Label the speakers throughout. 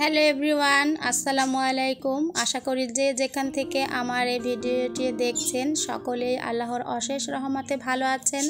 Speaker 1: Hello everyone, আসসালামু আলাইকুম। আশা করি যে যেখান থেকে আমার এই ভিডিওটি দেখছেন সকলেই আল্লাহর অশেষ রহমতে ভালো আছেন।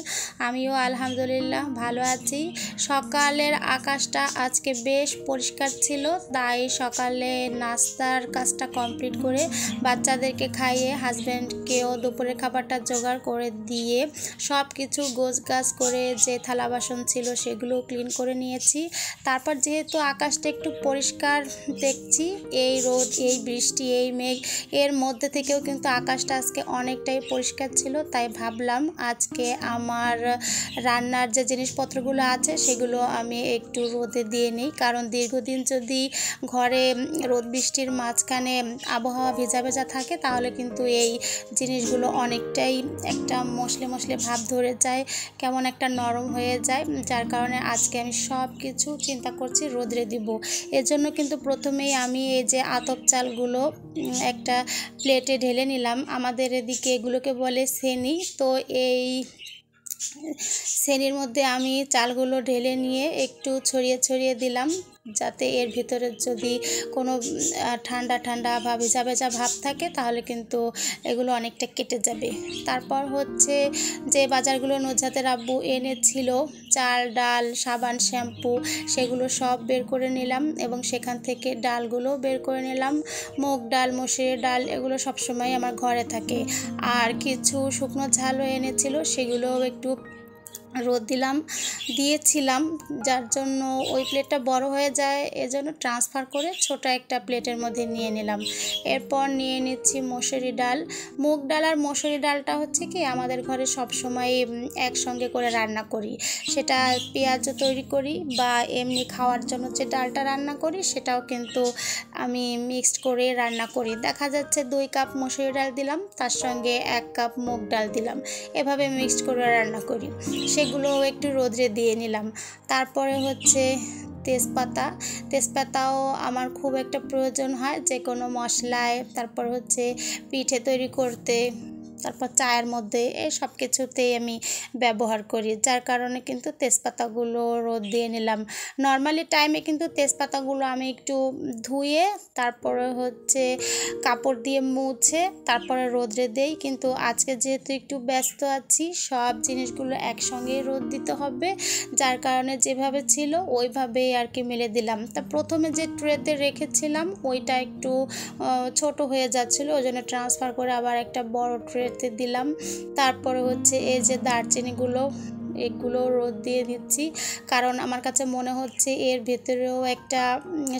Speaker 1: আমিও আলহামদুলিল্লাহ ভালো আছি। সকালের আকাশটা আজকে বেশ পরিষ্কার ছিল, তাই সকালে নাস্তার কাজটা কমপ্লিট করে বাচ্চাদেরকে খাইয়ে হাজব্যান্ডকেও দুপুরের খাবারটা জোগাড় করে দিয়ে সব কিছু গোছগাছ করে যে থালা বাসন ছিল সেগুলো ক্লিন করে নিয়েছি। তারপর যেহেতু আকাশটা একটু পরিষ্কার দেখছি, এই রোদ, এই বৃষ্টি, এই মেঘ এর মধ্যে থেকেও কিন্তু আকাশটা আজকে অনেকটাই পরিষ্কার ছিল, তাই ভাবলাম আজকে আমার রান্নার যে জিনিসপত্রগুলো আছে সেগুলো আমি একটু রোদে দিয়ে নিই। কারণ দীর্ঘদিন যদি ঘরে রোদ বৃষ্টির মাঝখানে আবহাওয়া ভেজা ভেজা থাকে তাহলে কিন্তু এই জিনিসগুলো অনেকটাই একটা মশলে মশলে ভাব ধরে যায়, কেমন একটা নরম হয়ে যায়, যার কারণে আজকে আমি সব কিছু চিন্তা করছি রোদে দিব। এজন্য কিন্তু প্রথমেই আমি এই যে আতপ চালগুলো একটা প্লেটে ঢেলে নিলাম। আমাদের এদিকে এগুলোকে বলে সেনি। তো এই সেনির মধ্যে আমি চালগুলো ঢেলে নিয়ে একটু ছড়িয়ে ছড়িয়ে দিলাম, যাতে এর ভিতরে যদি কোনো ঠান্ডা ঠান্ডা বা ভেজা ভেজা ভাব থাকে তাহলে কিন্তু এগুলো অনেকটা কেটে যাবে। তারপর হচ্ছে যে বাজারগুলো নুজাতের আব্বু এনেছিল, চাল, ডাল, সাবান, শ্যাম্পু, সেগুলো সব বের করে নিলাম এবং সেখান থেকে ডালগুলো বের করে নিলাম। মুগ ডাল, মসুরের ডাল এগুলো সবসময় আমার ঘরে থাকে। আর কিছু শুকনো ঝালও এনেছিল, সেগুলোও একটু রোদ দিয়েছিলাম, যার জন্য ওই প্লেটটা বড় হয়ে যায়, এজন্য ট্রান্সফার করে ছোট একটা প্লেটের মধ্যে নিয়ে নিলাম। এরপর নিয়ে নিচ্ছি মসুরি ডাল। মুগ ডাল আর মসুরি ডালটা হচ্ছে কি আমাদের ঘরে সবসময় একসঙ্গে করে রান্না করি, সেটা পেঁয়াজও তৈরি করি বা এমনি খাওয়ার জন্য যে ডালটা রান্না করি সেটাও কিন্তু আমি মিক্সড করে রান্না করি। দেখা যাচ্ছে 2 কাপ মসুরি ডাল দিলাম, তার সঙ্গে 1 কাপ মুগ ডাল দিলাম, এভাবে মিক্সড করে রান্না করি। সেগুলো একটু রোদে দিয়ে নিলাম। তারপরে হচ্ছে তেজপাতাও আমার খুব একটা প্রয়োজন হয় যে কোনো মশলায়, তারপর হচ্ছে পিঠে তৈরি করতে, তারপর চায়ের মধ্যে, এই সব কিছুতেই আমি ব্যবহার করি, যার কারণে কিন্তু তেজপাতাগুলো রোদ দিয়ে নিলাম। নর্মালি টাইমে কিন্তু তেজপাতাগুলো আমি একটু ধুয়ে তারপরে হচ্ছে কাপড় দিয়ে মুছে তারপরে রোদে দেই, কিন্তু আজকে যেহেতু একটু ব্যস্ত আছি সব জিনিসগুলো একসঙ্গেই রোদ দিতে হবে, যার কারণে যেভাবে ছিল ওইভাবেই আর কি মেলে দিলাম। তা প্রথমে যে ট্রেতে রেখেছিলাম ওইটা একটু ছোট হয়ে যাচ্ছিলো, ওই জন্য ট্রান্সফার করে আবার একটা বড় ট্রেতে দিলাম। তারপরে হচ্ছে এই যে দারচিনিগুলো, এগুলো রোদ দিয়ে দিচ্ছি, কারণ আমার কাছে মনে হচ্ছে এর ভেতরেও একটা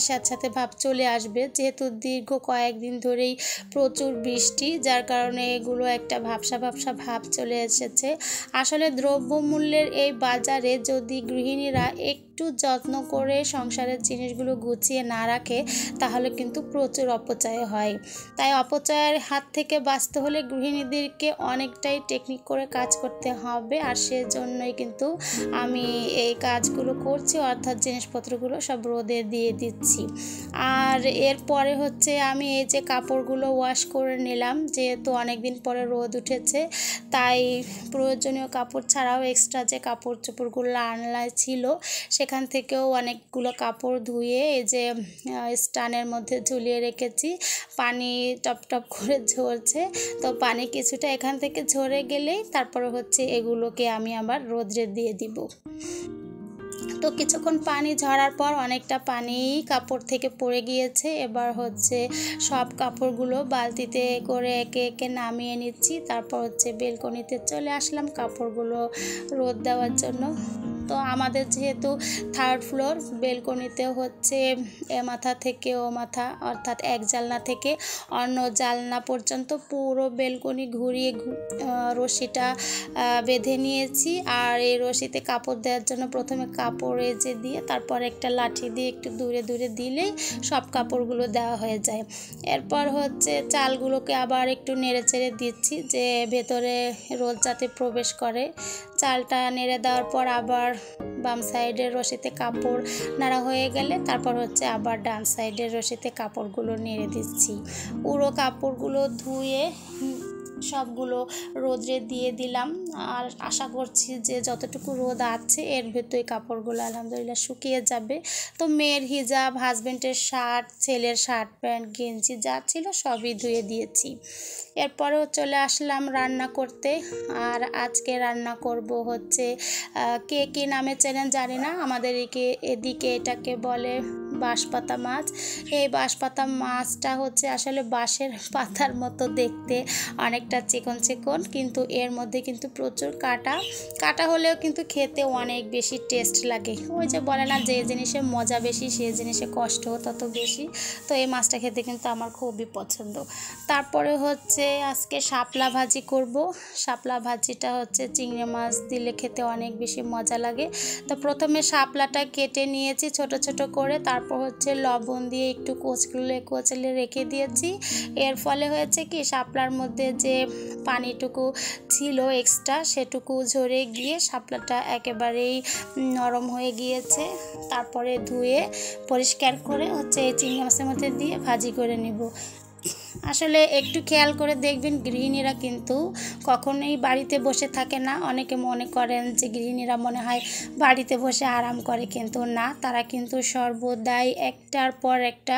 Speaker 1: স্যাঁতস্যাঁতে ভাব চলে আসবে, যেহেতু দীর্ঘ কয়েকদিন ধরেই প্রচুর বৃষ্টি, যার কারণে এগুলো একটা ভাবসা ভাবসা ভাব চলে এসেছে। আসলে দ্রব্যমূল্যের এই বাজারে যদি গৃহিণীরা একটু যত্ন করে সংসারের জিনিসগুলো গুছিয়ে না রাখে তাহলে কিন্তু প্রচুর অপচয় হয়। তাই অপচয়ের হাত থেকে বাঁচতে হলে গৃহিণীদেরকে অনেকটাই টেকনিক করে কাজ করতে হবে, আর সেজন্যই কিন্তু আমি এই কাজগুলো করছি, অর্থাৎ জিনিসপত্রগুলো সব রোদে দিয়ে দিচ্ছি। আর এরপরে হচ্ছে আমি এই যে কাপড়গুলো ওয়াশ করে নিলাম, যেহেতু অনেকদিন পরে রোদ উঠেছে তাই প্রয়োজনীয় কাপড় ছাড়াও এক্সট্রা যে কাপড় চোপড়গুলো আনলা ছিল সেখান থেকেও অনেকগুলো কাপড় ধুয়ে এই যে স্ট্যান্ডের মধ্যে ঝুলিয়ে রেখেছি। পানি টপ টপ করে ঝরছে, তো পানি কিছুটা এখান থেকে ঝরে গেলেই তারপরে হচ্ছে এগুলোকে আমি আবার রোদে দিয়ে দিব। তো কিছুক্ষণ পানি ঝরার পর অনেকটা পানি কাপড় থেকে পড়ে গিয়েছে। এবার হচ্ছে সব কাপড়গুলো বালতিতে করে একে একে নামিয়ে নিচ্ছি, তারপর হচ্ছে বেলকনিতে চলে আসলাম কাপড়গুলো রোদ দেওয়ার জন্য। তো আমাদের যেহেতু 3rd ফ্লোর, বেলকনিতে হচ্ছে এ মাথা থেকে ও মাথা অর্থাৎ এক জানলা থেকে অন্য জানলা পর্যন্ত পুরো বেলকনি ঘুরিয়ে রশিটা বেঁধে নিয়েছি। আর এই রশিতে কাপড় দেওয়ার জন্য প্রথমে কাপড় এজে দিয়ে তারপর একটা লাঠি দিয়ে একটু দূরে দূরে দিলেই সব কাপড়গুলো দেওয়া হয়ে যায়। এরপর হচ্ছে চালগুলোকে আবার একটু নেড়ে চেড়ে দিচ্ছি যে ভেতরে রোদ যাতে প্রবেশ করে। চালটা নেড়ে দেওয়ার পর আবার বাম সাইডের রশিতে কাপড় নাড়া হয়ে গেলে তারপর হচ্ছে আবার ডান সাইডের রশিতে কাপড়গুলো নেড়ে দিচ্ছি। পুরো কাপড়গুলো ধুয়ে সবগুলো রোদে দিয়ে দিলাম। আর আশা করছি যে যতটুকু রোদ আছে এর ভেতরে কাপড়গুলো আলহামদুলিল্লাহ শুকিয়ে যাবে। তো মেয়ের হিজাব, হাজব্যান্ডের শার্ট, ছেলের শার্ট প্যান্ট গেঞ্জি যা ছিল সবই ধুয়ে দিয়েছি। এরপরেও চলে আসলাম রান্না করতে। আর আজকে রান্না করব হচ্ছে কে কী নামে চেনেন জানি না, আমাদের এদিকে এটাকে বলে বাঁশপাতা মাছ। এই বাঁশপাতা মাছটা হচ্ছে আসলে বাঁশের পাতার মতো দেখতে, অনেকটা চিকন চিকন, কিন্তু এর মধ্যে কিন্তু প্রচুর কাটা হলেও কিন্তু খেতে অনেক বেশি টেস্ট লাগে। ওই যে বলে না, যে জিনিসের মজা বেশি সেই জিনিসে কষ্টও তত বেশি। তো এই মাছটা খেতে কিন্তু আমার খুবই পছন্দ। তারপরে হচ্ছে আজকে শাপলা ভাজি করব। শাপলা ভাজিটা হচ্ছে চিংড়ি মাছ দিলে খেতে অনেক বেশি মজা লাগে। তো প্রথমে শাপলাটা কেটে নিয়েছি ছোট ছোট করে, তারপর হচ্ছে লবণ দিয়ে একটু কচলে রেখে দিয়েছি। এর ফলে হয়েছে কি, শাপলার মধ্যে যে পানিটুকু ছিল এক্সট্রা সেটুকু ঝরে গিয়ে শাপলাটা একেবারেই নরম হয়ে গিয়েছে। তারপরে ধুয়ে পরিষ্কার করে হচ্ছে এই চিংড়ি মাছের মধ্যে দিয়ে ভাজি করে নিব। আসলে একটু খেয়াল করে দেখবেন, গৃহিণীরা কিন্তু কখনোই বাড়িতে বসে থাকে না। অনেকে মনে করেন যে গৃহিণীরা মনে হয় বাড়িতে বসে আরাম করে, কিন্তু না, তারা কিন্তু সর্বদাই একটার পর একটা,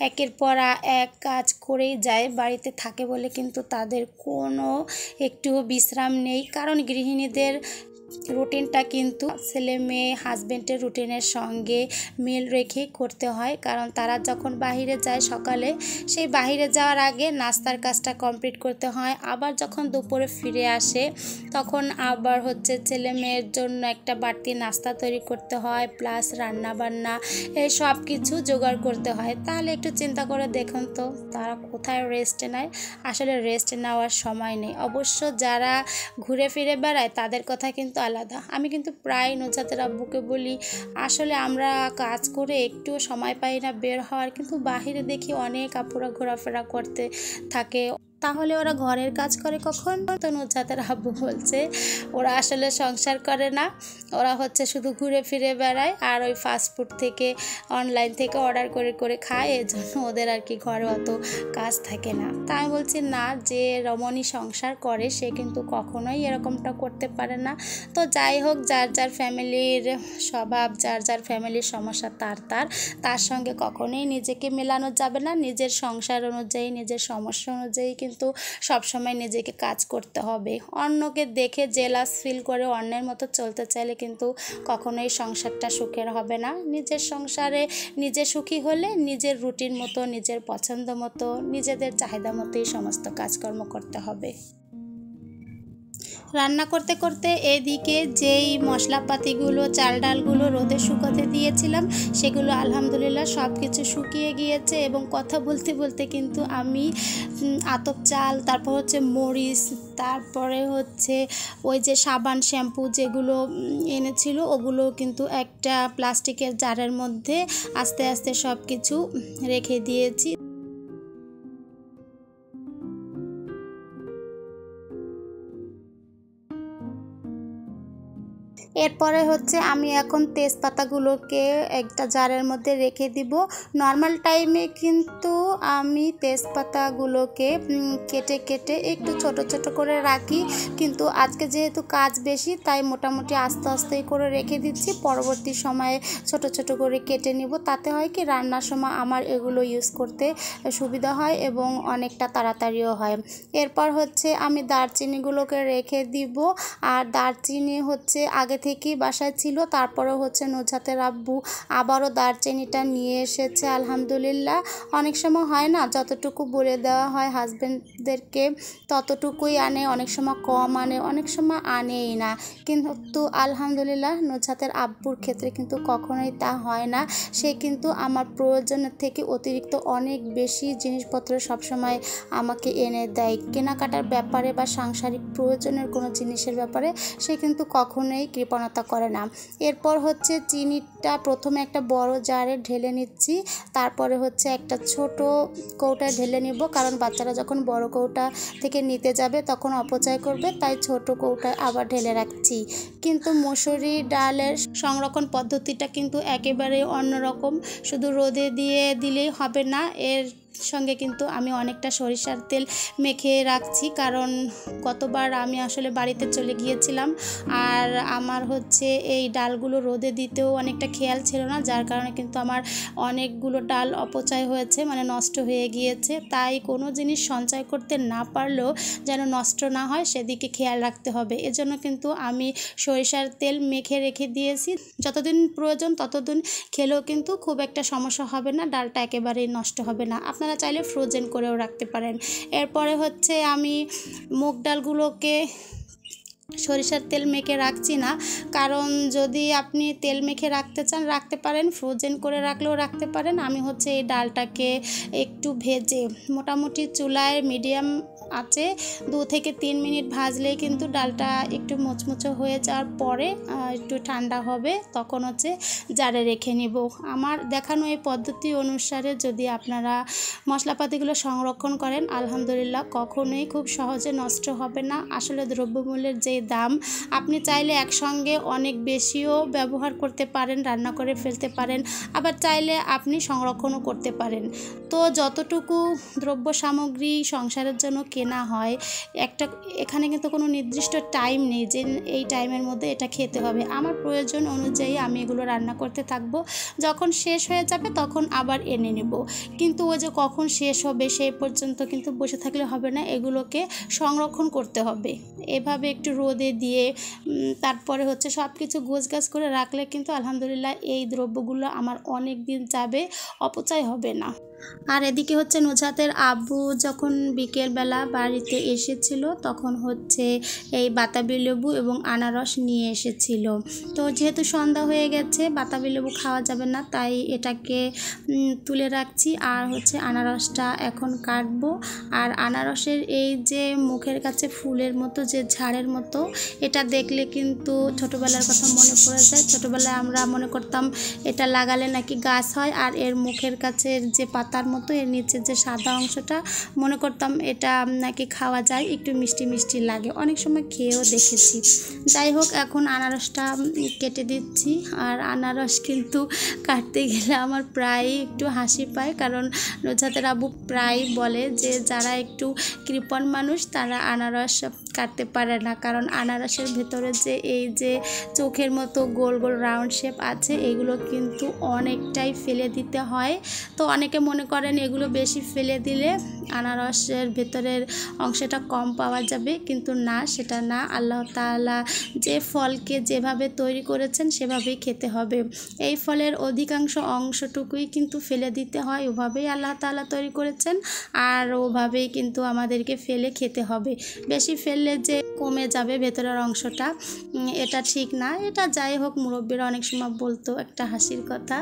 Speaker 1: একের পর এক কাজ করেই যায়। বাড়িতে থাকে বলে কিন্তু তাদের কোনো একটু বিশ্রাম নেই। কারণ গৃহিণীদের রুটিনটা কিন্তু ছেলে মেয়ে হাজব্যান্ডের রুটিনের সঙ্গে মিল রেখেই করতে হয়। কারণ তারা যখন বাইরে যায় সকালে, সেই বাইরে যাওয়ার আগে নাস্তার কাজটা কমপ্লিট করতে হয়। আবার যখন দুপুরে ফিরে আসে তখন আবার হচ্ছে ছেলে মেয়ের জন্য একটা বাড়তি নাস্তা তৈরি করতে হয়, প্লাস রান্না বান্না এই সব কিছু জোগাড় করতে হয়। তাহলে একটু চিন্তা করে দেখুন তো তারা কোথায় রেস্ট নেয়। আসলে রেস্ট নেওয়ার সময় নেই। অবশ্য যারা ঘুরে ফিরে বেড়ায় তাদের কথা কিন্তু আলাদা। আমি কিন্তু প্রায় নুজাতের আব্বুকে বলি, আসলে আমরা কাজ করে একটুও সময় পাই না বের হওয়ার, কিন্তু বাহিরে দেখি অনেক আপুরা ঘোরাফেরা করতে থাকে। তাহলে ওরা ঘরের কাজ করে কখন? তো নুজাতের আব্বু বলছে ওরা আসলে সংসার করে না, ওরা হচ্ছে শুধু ঘুরে ফিরে বেড়ায় আর ওই ফাস্টফুড থেকে অনলাইন থেকে অর্ডার করে করে খায়। এই জন্য ওদের আর কি ঘরে অত কাজ থাকে না। তা আমি বলছি না, যে রমণী সংসার করে সে কিন্তু কখনোই এরকমটা করতে পারে না। তো যাই হোক, যার যার ফ্যামিলির স্বভাব, যার যার ফ্যামিলির সমস্যা তার সঙ্গে কখনোই নিজেকে মেলানো যাবে না। নিজের সংসার অনুযায়ী, নিজের সমস্যা অনুযায়ী কিন্তু সবসময় নিজেকে কাজ করতে হবে। অন্যকে দেখে জেলাস ফিল করে অন্যের মতো চলতে চাইলে কিন্তু কখনোই সংসারটা সুখের হবে না। নিজের সংসারে নিজে সুখী হলে নিজের রুটিন মতো, নিজের পছন্দ মতো, নিজেদের চাহিদা মতোই সমস্ত কাজকর্ম করতে হবে। রান্না করতে করতে এদিকে যেই মশলাপাতিগুলো, চাল ডালগুলো রোদে শুকাতে দিয়েছিলাম সেগুলো আলহামদুলিল্লাহ সব কিছু শুকিয়ে গিয়েছে। এবং কথা বলতে বলতে কিন্তু আমি আতপ চাল, তারপর হচ্ছে মরিচ, তারপরে হচ্ছে ওই যে সাবান, শ্যাম্পু যেগুলো এনেছিল ওগুলো কিন্তু একটা প্লাস্টিকের জারের মধ্যে আস্তে আস্তে সব কিছু রেখে দিয়েছি। এরপরে হচ্ছে আমি এখন তেজপাতাগুলোকে একটা জারের মধ্যে রেখে দিব। নর্মাল টাইমে কিন্তু আমি তেজপাতাগুলোকে কেটে কেটে একটু ছোট ছোট করে রাখি, কিন্তু আজকে যেহেতু কাজ বেশি তাই মোটামুটি আস্তে আস্তেই করে রেখে দিচ্ছি। পরবর্তী সময়ে ছোট ছোট করে কেটে নিব। তাতে হয় কি, রান্নার সময় আমার এগুলো ইউজ করতে সুবিধা হয় এবং অনেকটা তাড়াতাড়িও হয়। এরপর হচ্ছে আমি দারচিনিগুলোকে রেখে দিব। আর দারচিনি হচ্ছে আগে থেকেই বাসায় ছিল। তারপরে হচ্ছে নুজহাতের আব্বু আবারও দারচিনিটা নিয়ে এসেছে আলহামদুলিল্লাহ। অনেক সময় হয় না, যতটুকু বলে দেওয়া হয় হাজব্যান্ডদেরকে ততটুকুই আনে, অনেক সময় কম আনে, অনেক সময় আনেই না। কিন্তু আলহামদুলিল্লাহ নুজহাতের আব্বুর ক্ষেত্রে কিন্তু কখনোই তা হয় না। সে কিন্তু আমার প্রয়োজনের থেকে অতিরিক্ত অনেক বেশি জিনিসপত্র সবসময় আমাকে এনে দেয়। কেনাকাটার ব্যাপারে বা সাংসারিক প্রয়োজনের কোনো জিনিসের ব্যাপারে সে কিন্তু কখনোই কৃপণতা করে না। এরপর হচ্ছে চিনিটা প্রথমে একটা বড় জারে ঢেলে নিচ্ছি, তারপরে হচ্ছে একটা ছোট কৌটায় ঢেলে নিব, কারণ বাচ্চারা যখন বড় কৌটা থেকে নিতে যাবে তখন অপচয় করবে, তাই ছোট কৌটায় আবার ঢেলে রাখছি। কিন্তু মসুরি ডালের সংরক্ষণ পদ্ধতিটা কিন্তু একেবারে অন্যরকম। শুধু রোদে দিয়ে দিলেই হবে না, এর সঙ্গে কিন্তু আমি অনেকটা সরিষার তেল মেখে রাখছি, কারণ গতবার আমি আসলে বাড়িতে চলে গিয়েছিলাম আর আমার হচ্ছে এই ডালগুলো রোদে দিতেও অনেকটা খেয়াল ছিল না, যার কারণে কিন্তু আমার অনেকগুলো ডাল অপচয় হয়েছে, মানে নষ্ট হয়ে গিয়েছে। তাই কোনো জিনিস সঞ্চয় করতে না পারলেও যেন নষ্ট না হয় সেদিকে খেয়াল রাখতে হবে। এজন্য কিন্তু আমি সরিষার তেল মেখে রেখে দিয়েছি, যতদিন প্রয়োজন ততদিন খেলেও কিন্তু খুব একটা সমস্যা হবে না, ডালটা একেবারেই নষ্ট হবে না। আপনারা চাইলে ফ্রোজেন করেও রাখতে পারেন। এরপরে হচ্ছে আমি মুগ ডালগুলোকে সরিষার তেল মেখে রাখছি না, কারণ যদি আপনি তেল মেখে রাখতে চান রাখতে পারেন, ফ্রোজেন করে রাখলেও রাখতে পারেন। আমি হচ্ছে এই ডালটাকে একটু ভেজে মোটামুটি চুলায় মিডিয়াম আছে 2 থেকে 3 মিনিট ভাজলেই কিন্তু ডালটা একটু মুচমুচে হয়ে যাওয়ার পরে একটু ঠান্ডা হবে, তখন হচ্ছে জারে রেখে নিব। আমার দেখানো এই পদ্ধতি অনুসারে যদি আপনারা মশলাপাতিগুলো সংরক্ষণ করেন আলহামদুলিল্লাহ কখনোই খুব সহজে নষ্ট হবে না। আসলে দ্রব্যমূল্যের যে দাম, আপনি চাইলে একসঙ্গে অনেক বেশিও ব্যবহার করতে পারেন, রান্না করে ফেলতে পারেন, আবার চাইলে আপনি সংরক্ষণও করতে পারেন। তো যতটুকু দ্রব্য সামগ্রী সংসারের জন্য কেনা হয় এখানে কিন্তু কোনো নির্দিষ্ট টাইম নেই যে এই টাইমের মধ্যে এটা খেতে হবে। আমার প্রয়োজন অনুযায়ী আমি এগুলো রান্না করতে থাকব, যখন শেষ হয়ে যাবে তখন আবার এনে নেব। কিন্তু ওই যে কখন শেষ হবে সেই পর্যন্ত কিন্তু বসে থাকলে হবে না, এগুলোকে সংরক্ষণ করতে হবে। এভাবে একটু রোদে দিয়ে তারপরে হচ্ছে সব কিছু গোছগাছ করে রাখলে কিন্তু আলহামদুলিল্লাহ এই দ্রব্যগুলো আমার অনেক দিন যাবে, অপচয় হবে না। আর এদিকে হচ্ছে নুজহাতের আব্বু যখন বিকেলবেলা বাড়িতে এসেছিল তখন হচ্ছে এই বাতাবি লেবু এবং আনারস নিয়ে এসেছিল। তো যেহেতু সন্ধ্যা হয়ে গেছে বাতাবি লেবু খাওয়া যাবে না, তাই এটাকে তুলে রাখছি। আর হচ্ছে আনারসটা এখন কাটবো। আর আনারসের এই যে মুখের কাছে ফুলের মতো যে ঝাড়ের মতো, এটা দেখলে কিন্তু ছোটোবেলার কথা মনে পড়ে যায়। ছোটোবেলায় আমরা মনে করতাম এটা লাগালে নাকি গাছ হয়, আর এর মুখের কাছে যে পাতার মতো এর নিচে যে সাদা অংশটা মনে করতাম এটা নাকি খাওয়া যায়, একটু মিষ্টি মিষ্টি লাগে, অনেক সময় খেয়েও দেখেছি। যাই হোক, এখন আনারসটা কেটে দিচ্ছি। আর আনারস কিন্তু কাটতে গেলে আমার প্রায় একটু হাসি পায়, কারণ নুজহাতের আব্বু প্রায় বলে যে যারা একটু কৃপণ মানুষ তারা আনারস কাটতে পারে না, কারণ আনারসের ভেতরে যে এই যে চোখের মতো গোল গোল রাউন্ড শেপ আছে এগুলো কিন্তু অনেকটাই ফেলে দিতে হয়। তো অনেকে মনে করেন এগুলো বেশি ফেলে দিলে আনারসের ভেতরের অংশটা কম পাওয়া যাবে, কিন্তু না, সেটা না। আল্লাহ তাআলা যে ফলকে যেভাবে তৈরি করেছেন সেভাবেই খেতে হবে। এই ফলের অধিকাংশ অংশটুকুই কিন্তু ফেলে দিতে হয়, ওভাবেই আল্লাহ তাআলা তৈরি করেছেন, আর ওভাবেই কিন্তু আমাদেরকে ফেলে খেতে হবে। বেশি ফেললে যে কমে যাবে ভেতরের অংশটা, এটা ঠিক না। এটা যাই হোক, মুরব্বীরা অনেক সময় বলতো, একটা হাসির কথা।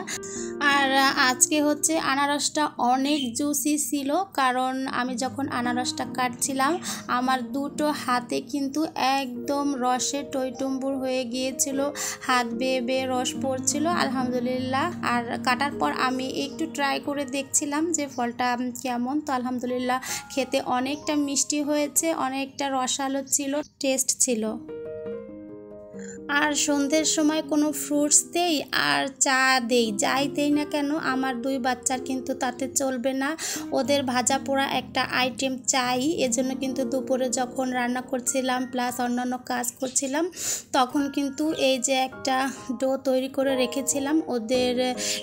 Speaker 1: আর আজকে হচ্ছে আনারসটা অনেক জুসি ছিল, কারণ আমি যখন আনারসটা কাটছিলাম আমার দুটো হাতে কিন্তু একদম রসে টইটুম্বুর হয়ে গিয়েছিল, হাত বেয়ে বেয়ে রস পড়ছিল আলহামদুলিল্লাহ। আর কাটার পর আমি একটু ট্রাই করে দেখছিলাম যে ফলটা কেমন, তো আলহামদুলিল্লাহ খেতে অনেকটা মিষ্টি হয়েছে, অনেকটা রসালো ছিল, টেস্ট ছিল। আর সন্ধ্যের সময় কোনো ফ্রুটস দেই আর চা দেই, যাই দেই না কেন আমার 2 বাচ্চার কিন্তু তাতে চলবে না, ওদের ভাজা পোড়া একটা আইটেম চাই। এজন্য কিন্তু দুপুরে যখন রান্না করছিলাম প্লাস অন্যান্য কাজ করছিলাম তখন কিন্তু এই যে একটা ডো তৈরি করে রেখেছিলাম ওদের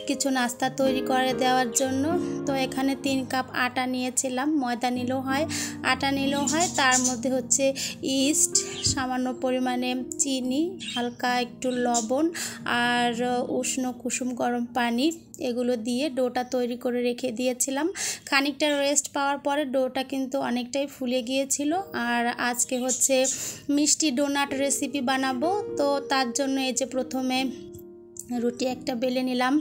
Speaker 1: কিছু নাস্তা তৈরি করে দেওয়ার জন্য। তো এখানে 3 কাপ আটা নিয়েছিলাম, ময়দা নিলেও হয় আটা নিলেও হয়, তার মধ্যে হচ্ছে ইস্ট, সামান্য পরিমাণে চিনি, হালকা একটু লবণ আর উষ্ণ কুসুম গরম পানি এগুলো দিয়ে ডোটা তৈরি করে রেখে দিয়েছিলাম। খানিকটা রেস্ট পাওয়ার পরে ডোটা কিন্তু অনেকটাই ফুলে গিয়েছিল। আর আজকে হচ্ছে মিষ্টি ডোনাট রেসিপি বানাবো, তো তার জন্য এই যে প্রথমে রুটি একটা বেলে নিলাম।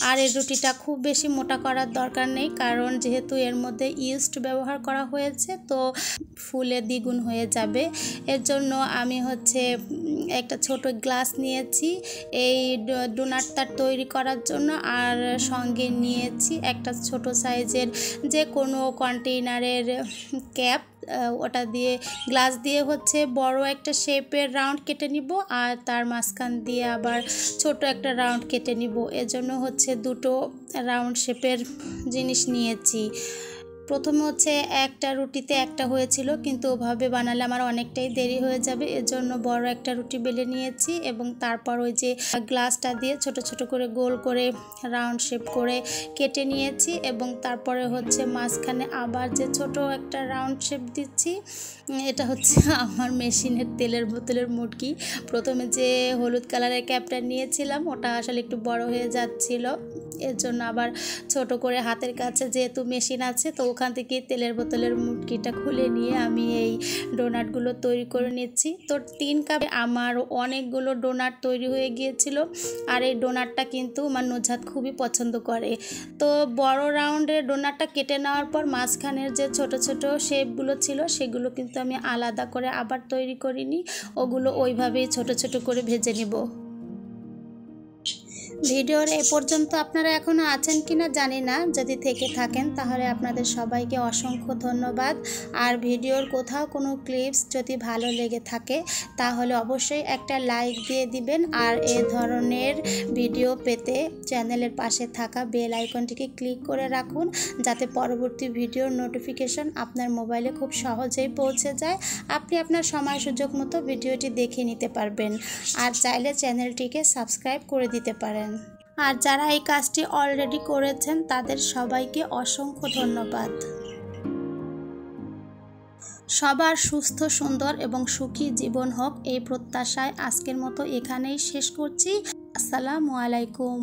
Speaker 1: আর এই রুটিটা খুব বেশি মোটা করার দরকার নেই, কারণ যেহেতু এর মধ্যে ইস্ট ব্যবহার করা হয়েছে তো ফুলে দ্বিগুণ হয়ে যাবে। এর জন্য আমি হচ্ছে একটা ছোট গ্লাস নিয়েছি এই ডোনাটটা তৈরি করার জন্য, আর সঙ্গে নিয়েছি একটা ছোট সাইজের যে কোনো কন্টেইনারের ক্যাপ। ওটা দিয়ে গ্লাস দিয়ে হচ্ছে বড় একটা শেপের রাউন্ড কেটে নিব, আর তার মাঝখান দিয়ে আবার ছোট একটা রাউন্ড কেটে নিব। এজন্য হচ্ছে দুটো রাউন্ড শেপের জিনিস নিয়েছি। প্রথমে হচ্ছে একটা রুটিতে একটা হয়েছিল, কিন্তু ওভাবে বানালে আমার অনেকটাই দেরি হয়ে যাবে। এজন্য বড় একটা রুটি বেলে নিয়েছি এবং তারপর ওই যে গ্লাসটা দিয়ে ছোট ছোট করে গোল করে রাউন্ড শেপ করে কেটে নিয়েছি এবং তারপরে হচ্ছে মাঝখানে আবার যে ছোট একটা রাউন্ড শেপ দিচ্ছি। এটা হচ্ছে আমার মেশিনের তেলের বোতলের মুটকি। প্রথমে যে হলুদ কালারের ক্যাপটা নিয়েছিলাম ওটা আসলে একটু বড় হয়ে যাচ্ছিল, এর জন্য আবার ছোট করে হাতের কাছে যেহেতু মেশিন আছে তো ওখান থেকে তেলের বোতলের মুটকিটা খুলে নিয়ে আমি এই ডোনাটগুলো তৈরি করে নিচ্ছি। তো 3 কাপে আমার অনেকগুলো ডোনাট তৈরি হয়ে গিয়েছিল। আর এই ডোনাটটা কিন্তু আমার নুজহাত খুবই পছন্দ করে। তো বড় রাউন্ডের ডোনাটটা কেটে নেওয়ার পর মাঝখানের যে ছোট ছোট শেপগুলো ছিল সেগুলো কিন্তু আমি আলাদা করে আবার তৈরি করিনি, ওগুলো ওইভাবেই ছোট ছোট করে ভেজে নিব। ভিডিওর এ পর্যন্ত আপনারা এখনও আছেন কিনা জানি না, যদি থেকে থাকেন তাহলে আপনাদের সবাইকে অসংখ্য ধন্যবাদ। আর ভিডিওর কোথাও কোনো ক্লিপস যদি ভালো লেগে থাকে তাহলে অবশ্যই একটা লাইক দিয়ে দিবেন। আর এ ধরনের ভিডিও পেতে চ্যানেলের পাশে থাকা বেল আইকনটিকে ক্লিক করে রাখুন, যাতে পরবর্তী ভিডিওর নোটিফিকেশন আপনার মোবাইলে খুব সহজেই পৌঁছে যায়। আপনি আপনার সময় সুযোগ মতো ভিডিওটি দেখে নিতে পারবেন। আর চাইলে চ্যানেলটিকে সাবস্ক্রাইব করে দিতে পারেন। আর যারা এই কাজটি অলরেডি করেছেন তাদের সবাইকে অসংখ্য ধন্যবাদ। সবার সুস্থ, সুন্দর এবং সুখী জীবন হোক এই প্রত্যাশায় আজকের মতো এখানেই শেষ করছি। আসসালামু আলাইকুম।